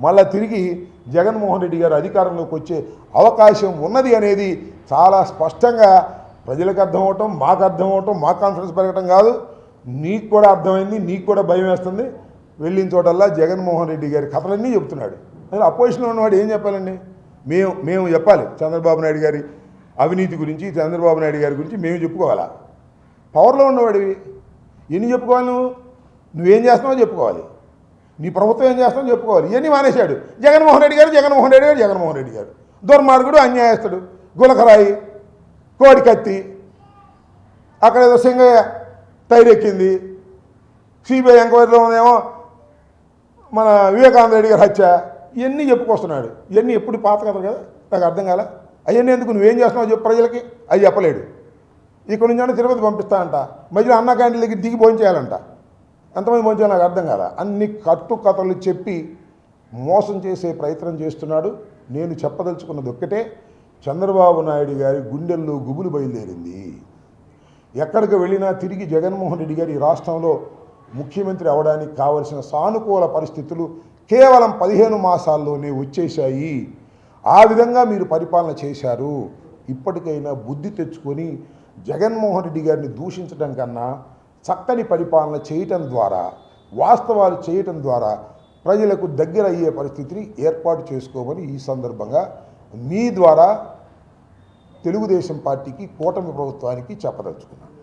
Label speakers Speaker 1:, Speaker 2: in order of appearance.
Speaker 1: మళ్ళీ తిరిగి జగన్మోహన్ రెడ్డి గారు అధికారంలోకి వచ్చే అవకాశం ఉన్నది అనేది చాలా స్పష్టంగా ప్రజలకు అర్థమవటం, మాకు అర్థమవటం, మా కాన్ఫిడెన్స్ పెరగటం కాదు, నీకు కూడా అర్థమైంది, నీకు కూడా భయం వేస్తుంది. వెళ్ళిన చోటల్లా జగన్మోహన్ రెడ్డి గారి కథలన్నీ చెప్తున్నాడు. అసలు అపోజిషన్లో ఉన్నవాడు ఏం చెప్పాలండి? మేము చెప్పాలి చంద్రబాబు నాయుడు గారి అవినీతి గురించి, చంద్రబాబు నాయుడు గారి గురించి మేము చెప్పుకోవాలా? పవర్లో ఉన్నవాడివి ఎన్ని చెప్పుకోవాలి? నువ్వేం చేస్తున్నావో చెప్పుకోవాలి, నీ ప్రభుత్వం ఏం చేస్తున్నావో చెప్పుకోవాలి. ఇవన్నీ మానేశాడు జగన్మోహన్ రెడ్డి గారు. దుర్మార్గుడు, అన్యాయస్తుడు, గులకరాయి, కోడికత్తి, అక్కడ ఏదో సింగయ్య టైరెక్కింది, సిబిఐ ఎంక్వైరీలో ఉందేమో మన వివేకానంద రెడ్డి గారి హత్య, ఇవన్నీ చెప్పుకొస్తున్నాడు. ఇవన్నీ ఎప్పుడు పాత కథలు కదా, నాకు అర్థం కాలే. అవన్నీ ఎందుకు, నువ్వేం చేస్తున్నావు చెప్పు ప్రజలకి, అది చెప్పలేడు. ఇక్కడ నుంచి తిరుపతి పంపిస్తా అంట, మధ్యలో అన్న క్యాంటీన్ దగ్గర దిగి భోంచేయాలంట. ఎంతమంది భోంచేయాలి నాకు అర్థం కాలే. అన్ని కట్టుకథలు చెప్పి మోసం చేసే ప్రయత్నం చేస్తున్నాడు. నేను చెప్పదలుచుకున్నది ఒక్కటే, చంద్రబాబు నాయుడు గారి గుండెల్లో గుబులు బయలుదేరింది. ఎక్కడికి వెళ్ళినా తిరిగి జగన్మోహన్ రెడ్డి గారి రాష్ట్రంలో ముఖ్యమంత్రి అవడానికి కావలసిన సానుకూల పరిస్థితులు కేవలం 15 మాసాల్లోనే వచ్చేశాయి. ఆ విధంగా మీరు పరిపాలన చేశారు. ఇప్పటికైనా బుద్ధి తెచ్చుకొని జగన్మోహన్ రెడ్డి గారిని దూషించడం కన్నా చక్కని పరిపాలన చేయటం ద్వారా, వాస్తవాలు చేయటం ద్వారా ప్రజలకు దగ్గర అయ్యే పరిస్థితిని ఏర్పాటు చేసుకోమని ఈ సందర్భంగా మీ ద్వారా తెలుగుదేశం పార్టీకి, కూటమి ప్రభుత్వానికి చెప్పదలుచుకున్నాను.